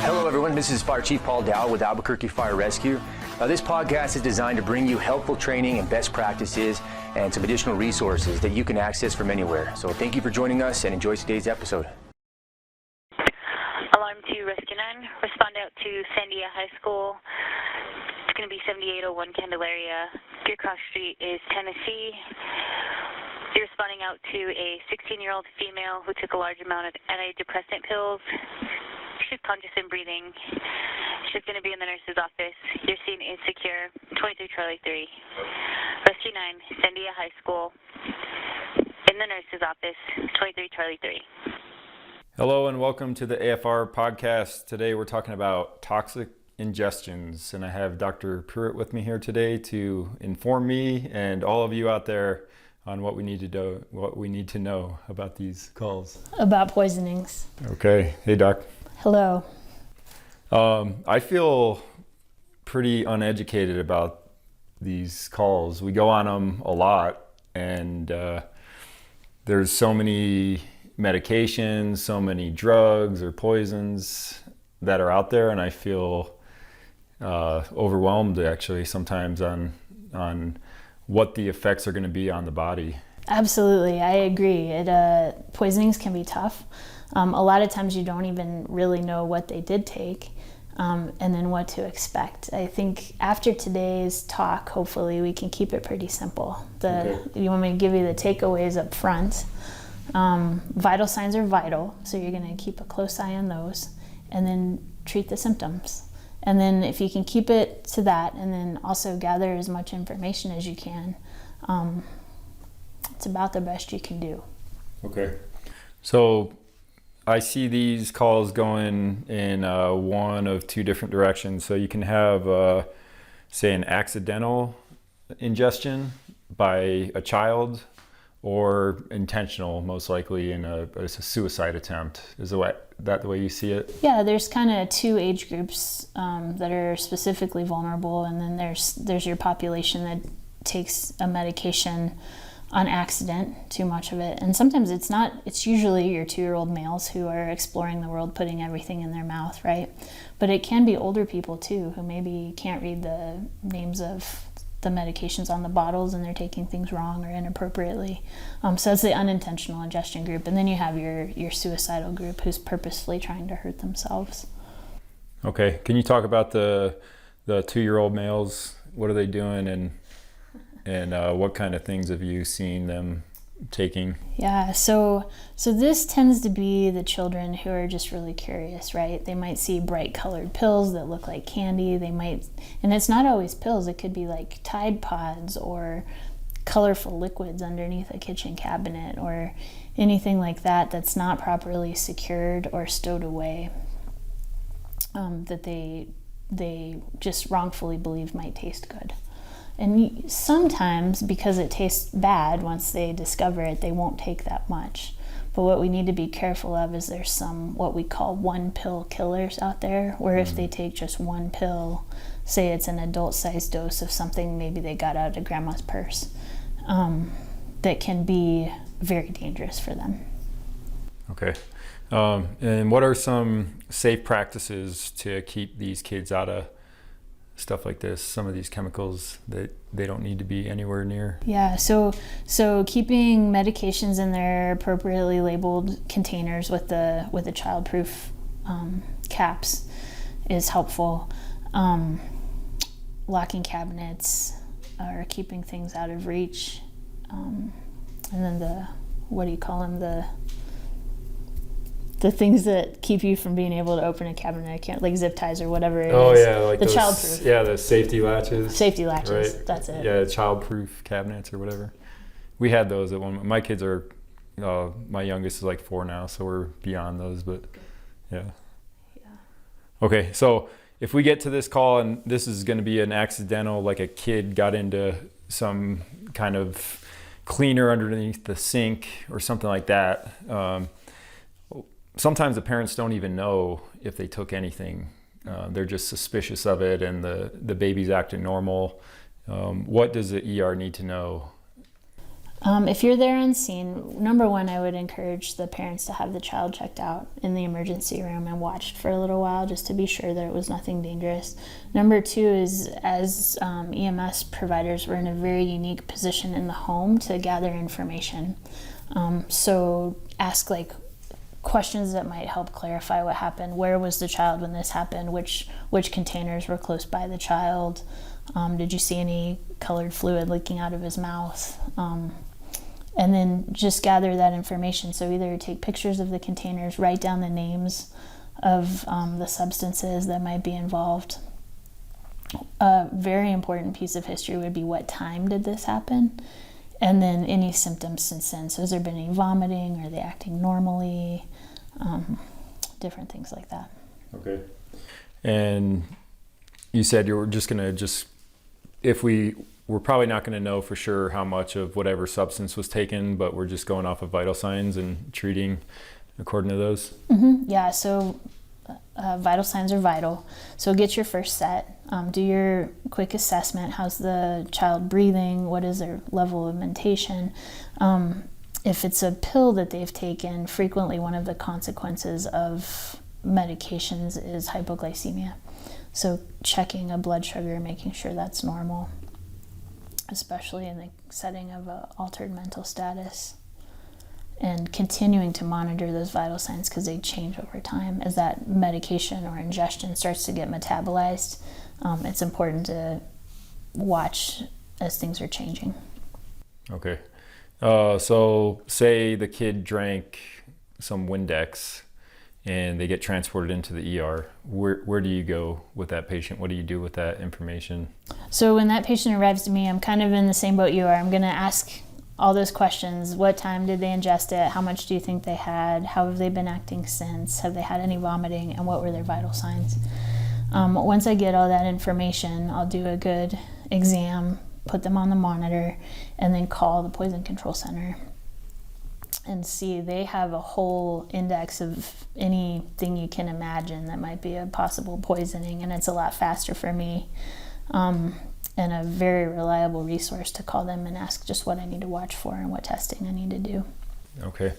Hello everyone, this is Fire Chief Paul Dow with Albuquerque Fire and Rescue. This podcast is designed to bring you helpful training and best practices and some additional resources that you can access from anywhere. So thank you for joining us and enjoy today's episode. Alarm to Rescue 9, respond out to Sandia High School. It's going to be 7801 Candelaria. Your cross street is Tennessee. You're responding out to a 16-year-old female who took a large amount of antidepressant pills. She's conscious and breathing. She's going to be in the nurse's office. Your scene is secure. 23 Charlie 3. Rescue 9, Sandia High School. In the nurse's office. 23 Charlie 3. Hello and welcome to the AFR podcast. Today we're talking about toxic ingestions, and I have Dr. Pruett with me here today to inform me and all of you out there on what we need to know about these calls. About poisonings. Okay. Hey, Doc. Hello. I feel pretty uneducated about these calls. We go on them a lot, and there's so many medications, so many drugs or poisons that are out there, and I feel overwhelmed actually sometimes on what the effects are going to be on the body. Absolutely, I agree. Poisonings can be tough. A lot of times you don't even really know what they did take, and then what to expect. I think after today's talk, hopefully we can keep it pretty simple. You want me to give you the takeaways up front. Vital signs are vital, so you're going to keep a close eye on those, and then treat the symptoms. And then if you can keep it to that, and then also gather as much information as you can, it's about the best you can do. Okay. So I see these calls going in one of two different directions. So you can have, say, an accidental ingestion by a child, or intentional, most likely in a suicide attempt. Is that the way you see it? Yeah, there's kind of two age groups that are specifically vulnerable, and then there's your population that takes a medication on accident, too much of it. And sometimes it's usually your 2-year-old males who are exploring the world, putting everything in their mouth, right? But it can be older people too, who maybe can't read the names of the medications on the bottles, and they're taking things wrong or inappropriately. So it's the unintentional ingestion group. And then you have your suicidal group who's purposefully trying to hurt themselves. Okay. Can you talk about the 2-year-old males? What are they doing, and what kind of things have you seen them taking? Yeah, so this tends to be the children who are just really curious, right? They might see bright colored pills that look like candy. And it's not always pills. It could be like Tide Pods or colorful liquids underneath a kitchen cabinet or anything like that that's not properly secured or stowed away, that they just wrongfully believe might taste good. And sometimes, because it tastes bad, once they discover it, they won't take that much. But what we need to be careful of is there's some what we call one-pill killers out there, where if they take just one pill, say it's an adult-sized dose of something maybe they got out of grandma's purse, that can be very dangerous for them. Okay. And what are some safe practices to keep these kids out of stuff like this, some of these chemicals that they don't need to be anywhere near? Yeah, so keeping medications in their appropriately labeled containers with the childproof caps is helpful. Locking cabinets or keeping things out of reach. And then the things that keep you from being able to open a cabinet, like zip ties or whatever it is. Oh yeah, like the those, childproof. Yeah, the safety latches. Safety latches, right? That's it. Yeah, childproof cabinets or whatever. We had those at one. My kids are, my youngest is like 4 now, so we're beyond those. But yeah. Okay, so if we get to this call and this is going to be an accidental, like a kid got into some kind of cleaner underneath the sink or something like that. Sometimes the parents don't even know if they took anything. They're just suspicious of it, and the baby's acting normal. What does the ER need to know? If you're there on scene, number one, I would encourage the parents to have the child checked out in the emergency room and watched for a little while just to be sure that it was nothing dangerous. Number two is, as EMS providers, we're in a very unique position in the home to gather information. So ask questions that might help clarify what happened. Where was the child when this happened? Which containers were close by the child? Did you see any colored fluid leaking out of his mouth? And then just gather that information. So either take pictures of the containers, write down the names of the substances that might be involved. A very important piece of history would be, what time did this happen? And then any symptoms since then. So has there been any vomiting? Are they acting normally? Different things like that. Okay. And you said you were just going to we're probably not going to know for sure how much of whatever substance was taken, but we're just going off of vital signs and treating according to those? Mm-hmm. Yeah, so vital signs are vital. So get your first set. Do your quick assessment. How's the child breathing? What is their level of mentation? If it's a pill that they've taken, frequently one of the consequences of medications is hypoglycemia. So checking a blood sugar, making sure that's normal, especially in the setting of an altered mental status, and continuing to monitor those vital signs because they change over time. As that medication or ingestion starts to get metabolized, it's important to watch as things are changing. Okay. So say the kid drank some Windex and they get transported into the ER. Where do you go with that patient? What do you do with that information? So when that patient arrives to me, I'm kind of in the same boat you are. I'm going to ask all those questions. What time did they ingest it? How much do you think they had? How have they been acting since? Have they had any vomiting? And what were their vital signs? Once I get all that information, I'll do a good exam, put them on the monitor, and then call the poison control center and see. They have a whole index of anything you can imagine that might be a possible poisoning, and it's a lot faster for me and a very reliable resource to call them and ask just what I need to watch for and what testing I need to do. Okay.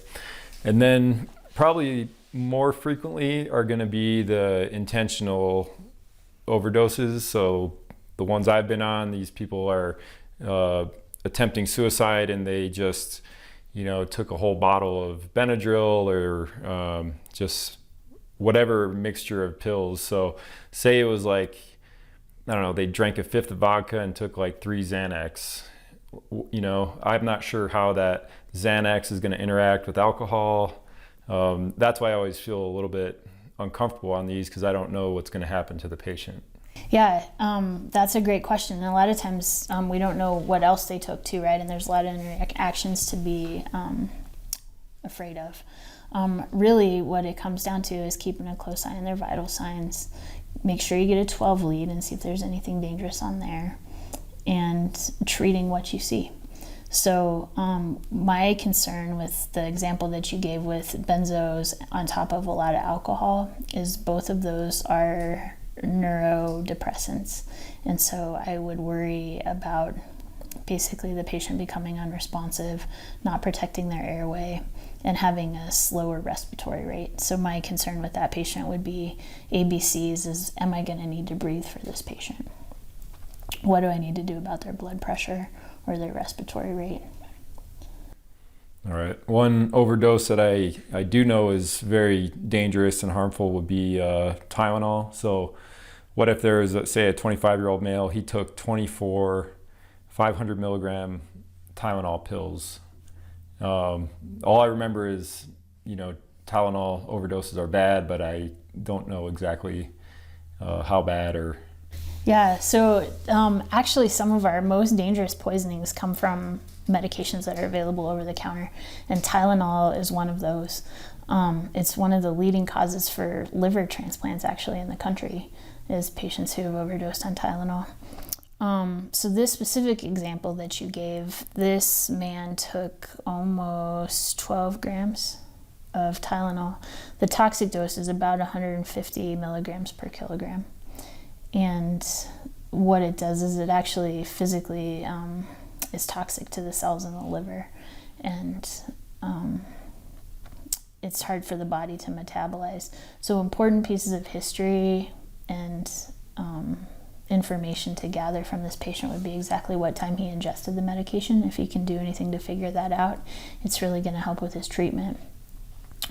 And then probably more frequently are going to be the intentional overdoses. So the ones I've been on, these people are attempting suicide and they just took a whole bottle of Benadryl or just whatever mixture of pills. So say it was they drank a fifth of vodka and took 3 Xanax. I'm not sure how that Xanax is going to interact with alcohol. That's why I always feel a little bit uncomfortable on these because I don't know what's going to happen to the patient. Yeah, that's a great question. And a lot of times we don't know what else they took too, right? And there's a lot of interactions to be afraid of. Really what it comes down to is keeping a close eye on their vital signs. Make sure you get a 12 lead and see if there's anything dangerous on there, and treating what you see. So my concern with the example that you gave with benzos on top of a lot of alcohol is both of those are neurodepressants, and so I would worry about basically the patient becoming unresponsive, not protecting their airway, and having a slower respiratory rate. So my concern with that patient would be ABCs is, am I going to need to breathe for this patient? What do I need to do about their blood pressure or their respiratory rate? All right. One overdose that I do know is very dangerous and harmful would be Tylenol. So what if there's, say, a 25-year-old male, he took 24 500 milligram Tylenol pills. All I remember is, Tylenol overdoses are bad, but I don't know exactly how bad or... Yeah, so actually some of our most dangerous poisonings come from medications that are available over the counter, and Tylenol is one of those. It's one of the leading causes for liver transplants actually in the country, is patients who have overdosed on Tylenol. So this specific example that you gave, this man took almost 12 grams of Tylenol. The toxic dose is about 150 milligrams per kilogram. And what it does is it actually physically is toxic to the cells in the liver. and it's hard for the body to metabolize. So important pieces of history and information to gather from this patient would be exactly what time he ingested the medication. If he can do anything to figure that out, it's really going to help with his treatment.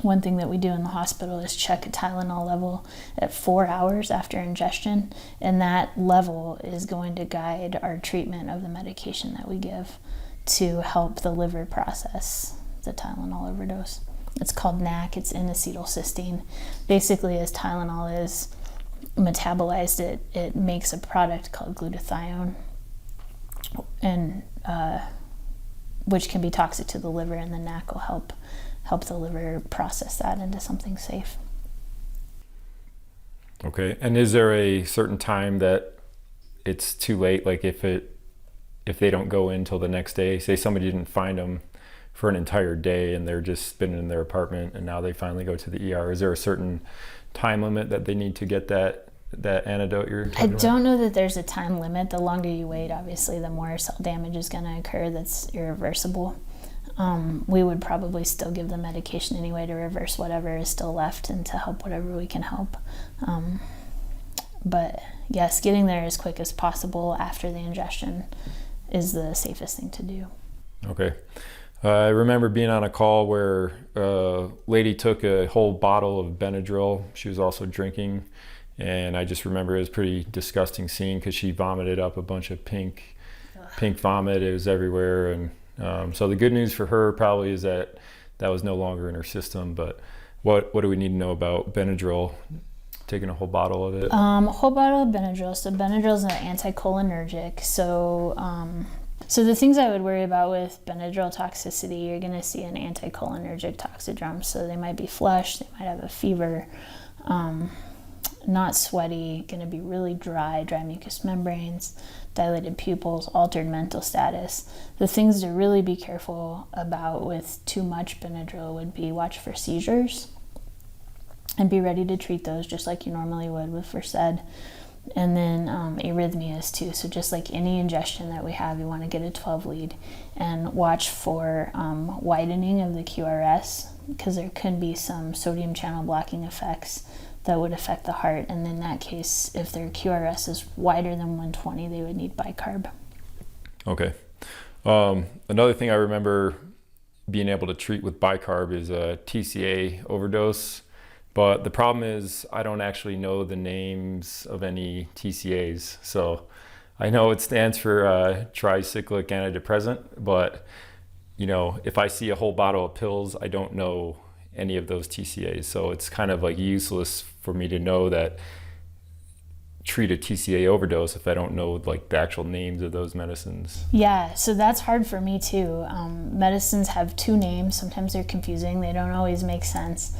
One thing that we do in the hospital is check a Tylenol level at 4 hours after ingestion, and that level is going to guide our treatment of the medication that we give to help the liver process the Tylenol overdose. It's called NAC, it's N-acetylcysteine. Basically, as Tylenol is metabolized, it makes a product called glutathione, and which can be toxic to the liver, and the NAC will help the liver process that into something safe. Okay, and is there a certain time that it's too late? Like if they don't go in till the next day, say somebody didn't find them for an entire day and they're just been in their apartment and now they finally go to the ER, is there a certain time limit that they need to get that antidote you're talking about? I don't know that there's a time limit. The longer you wait, obviously, the more cell damage is going to occur that's irreversible. We would probably still give the medication anyway to reverse whatever is still left and to help whatever we can help. But yes, getting there as quick as possible after the ingestion is the safest thing to do. Okay. I remember being on a call where a lady took a whole bottle of Benadryl. She was also drinking, and I just remember it was a pretty disgusting scene because she vomited up a bunch of pink vomit. It was everywhere, and so the good news for her probably is that was no longer in her system. But what do we need to know about Benadryl? Taking a whole bottle of it? A whole bottle of Benadryl. So Benadryl is an anticholinergic. So the things I would worry about with Benadryl toxicity, you're going to see an anticholinergic toxidrome. So they might be flushed, they might have a fever, not sweaty, going to be really dry mucous membranes, dilated pupils, altered mental status. The things to really be careful about with too much Benadryl would be watch for seizures and be ready to treat those just like you normally would with Versed. And then arrhythmias too. So just like any ingestion that we have, you want to get a 12 lead and watch for widening of the QRS, because there could be some sodium channel blocking effects that would affect the heart. And in that case, if their QRS is wider than 120, they would need bicarb. Okay. Another thing I remember being able to treat with bicarb is a TCA overdose. But the problem is I don't actually know the names of any TCAs. So I know it stands for Tricyclic antidepressant, but if I see a whole bottle of pills, I don't know any of those TCAs. So it's kind of like useless for me to know that treat a TCA overdose if I don't know like the actual names of those medicines. Yeah, so that's hard for me too. Medicines have two names. Sometimes they're confusing. They don't always make sense.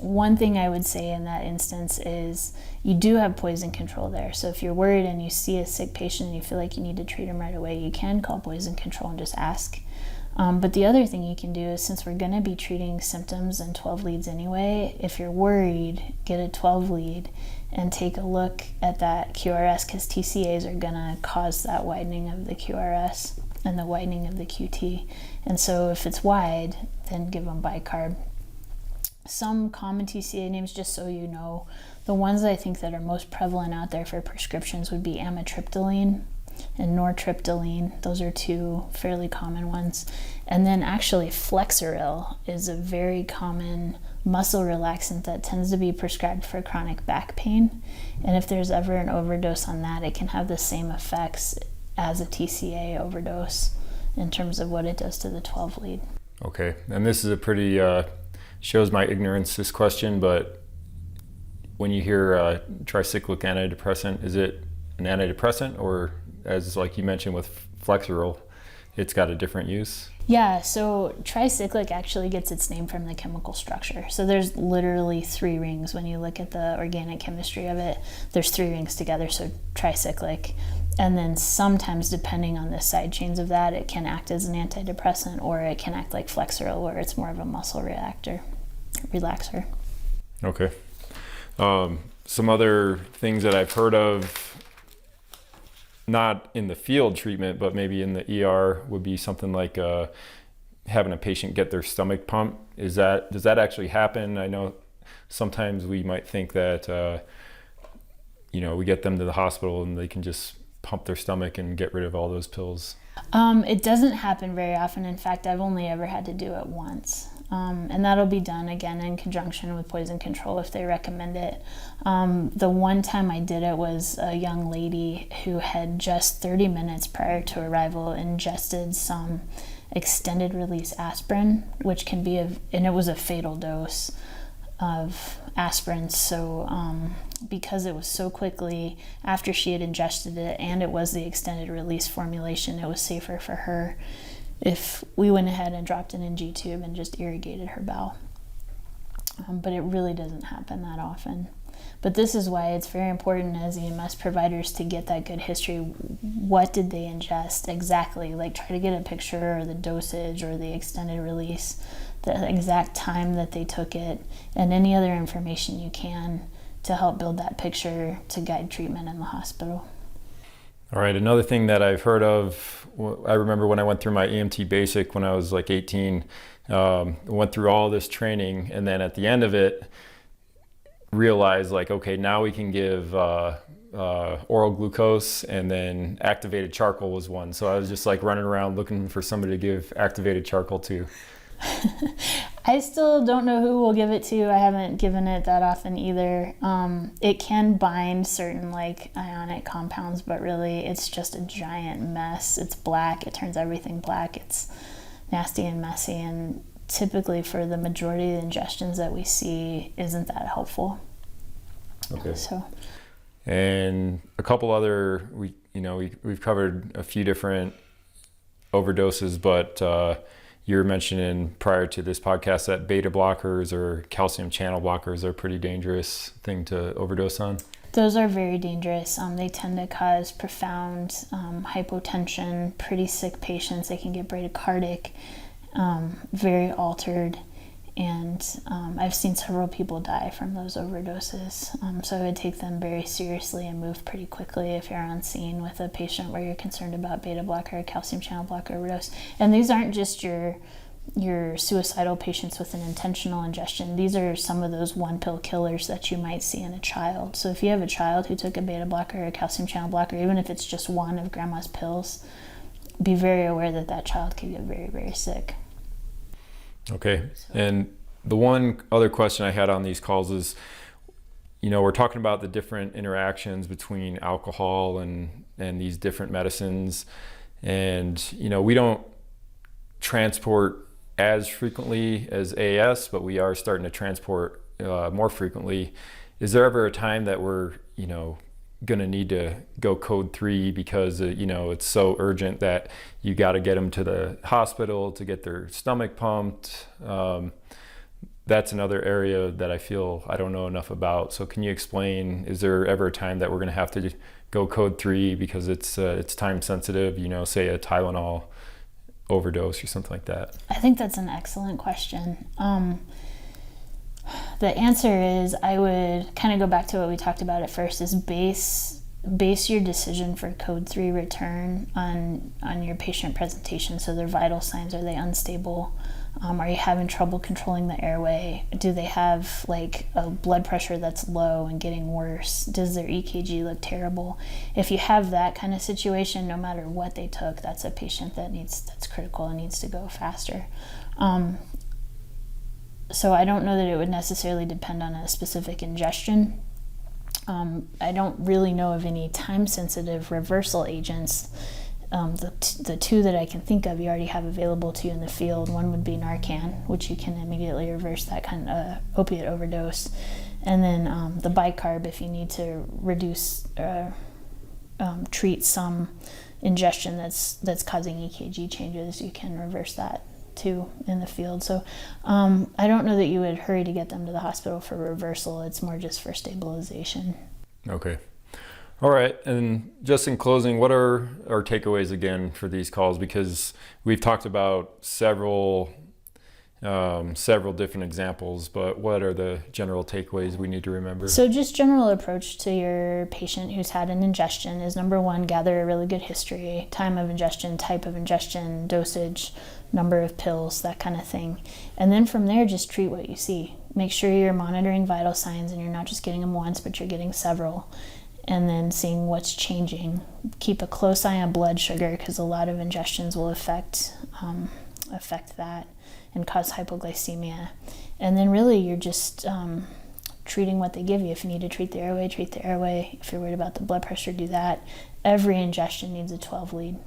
One thing I would say in that instance is you do have poison control there. So if you're worried and you see a sick patient and you feel like you need to treat them right away, you can call poison control and just ask. But the other thing you can do is, since we're going to be treating symptoms in 12 leads anyway, if you're worried, get a 12 lead and take a look at that QRS, because TCAs are going to cause that widening of the QRS and the widening of the QT. And so if it's wide, then give them bicarb. Some common TCA names, just so you know, the ones I think that are most prevalent out there for prescriptions would be amitriptyline and nortriptyline. Those are two fairly common ones. And then actually Flexeril is a very common muscle relaxant that tends to be prescribed for chronic back pain. And if there's ever an overdose on that, it can have the same effects as a TCA overdose in terms of what it does to the 12 lead. Okay, and this is a pretty shows my ignorance, this question, but when you hear tricyclic antidepressant, is it an antidepressant, or as like you mentioned with Flexeril, it's got a different use? Yeah, so tricyclic actually gets its name from the chemical structure. So there's literally 3 rings. When you look at the organic chemistry of it, there's 3 rings together, so tricyclic. And then sometimes, depending on the side chains of that, it can act as an antidepressant, or it can act like Flexeril, where it's more of a muscle relaxer. Okay. Some other things that I've heard of, not in the field treatment, but maybe in the ER, would be something like having a patient get their stomach pumped. Does that actually happen? I know sometimes we might think that, we get them to the hospital and they can just pump their stomach and get rid of all those pills. It doesn't happen very often. In fact, I've only ever had to do it once. And that'll be done again in conjunction with poison control if they recommend it. The one time I did it was a young lady who had just 30 minutes prior to arrival ingested some extended release aspirin, which can be and it was a fatal dose of aspirin. So because it was so quickly after she had ingested it, and it was the extended release formulation, it was safer for her if we went ahead and dropped an NG tube and just irrigated her bowel. But it really doesn't happen that often. But this is why it's very important as EMS providers to get that good history. What did they ingest exactly? Like, try to get a picture or the dosage or the extended release, the exact time that they took it, and any other information you can to help build that picture to guide treatment in the hospital. All right, another thing that I've heard of, I remember when I went through my EMT basic when I was like 18, went through all this training, and then at the end of it, realized like, okay, now we can give oral glucose, and then activated charcoal was one. So I was just like running around looking for somebody to give activated charcoal to. I still don't know who we'll give it to. I haven't given it that often either. It can bind certain like ionic compounds, but really it's just a giant mess. It's black. It turns everything black. It's nasty and messy, and typically for the majority of the ingestions that we see isn't that helpful. Okay. So, and a couple other, we've covered a few different overdoses, but you were mentioning prior to this podcast that beta blockers or calcium channel blockers are a pretty dangerous thing to overdose on. Those are very dangerous. They tend to cause profound hypotension, pretty sick patients. They can get bradycardic, very altered, and I've seen several people die from those overdoses. So I would take them very seriously and move pretty quickly if you're on scene with a patient where you're concerned about beta blocker or calcium channel blocker overdose. And these aren't just your suicidal patients with an intentional ingestion. These are some of those one pill killers that you might see in a child. So if you have a child who took a beta blocker or a calcium channel blocker, even if it's just one of grandma's pills, be very aware that that child could get very, very sick. Okay. And the one other question I had on these calls is, we're talking about the different interactions between alcohol and these different medicines. And, we don't transport as frequently as AS, but we are starting to transport more frequently. Is there ever a time that we're, going to need to go code 3 because, it's so urgent that you got to get them to the hospital to get their stomach pumped? That's another area that I feel I don't know enough about. So can you explain, is there ever a time that we're going to have to go code 3 because it's time sensitive, say a Tylenol overdose or something like that? I think that's an excellent question. The answer is, I would kind of go back to what we talked about at first, is base your decision for code 3 return on your patient presentation. So their vital signs, are they unstable? Are you having trouble controlling the airway? Do they have like a blood pressure that's low and getting worse? Does their EKG look terrible? If you have that kind of situation, no matter what they took, that's a patient that's critical and needs to go faster. So I don't know that it would necessarily depend on a specific ingestion. I don't really know of any time-sensitive reversal agents. The two that I can think of you already have available to you in the field. One would be Narcan, which you can immediately reverse that kind of opiate overdose. And then the bicarb, if you need to reduce, treat some ingestion that's causing EKG changes, you can reverse that too in the field. So I don't know that you would hurry to get them to the hospital for reversal. It's more just for stabilization. Okay. All right. And just in closing, what are our takeaways again for these calls? Because we've talked about several different examples, but what are the general takeaways we need to remember? So just general approach to your patient who's had an ingestion is, number one, gather a really good history, time of ingestion, type of ingestion, dosage, number of pills, that kind of thing. And then from there, just treat what you see. Make sure you're monitoring vital signs and you're not just getting them once, but you're getting several. And then seeing what's changing. Keep a close eye on blood sugar, because a lot of ingestions will affect that and cause hypoglycemia. And then really you're just treating what they give you. If you need to treat the airway, treat the airway. If you're worried about the blood pressure, do that. Every ingestion needs a 12 lead.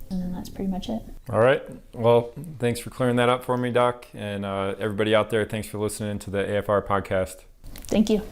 And then that's pretty much it. All right. Well, thanks for clearing that up for me, Doc. And everybody out there, thanks for listening to the AFR podcast. Thank you.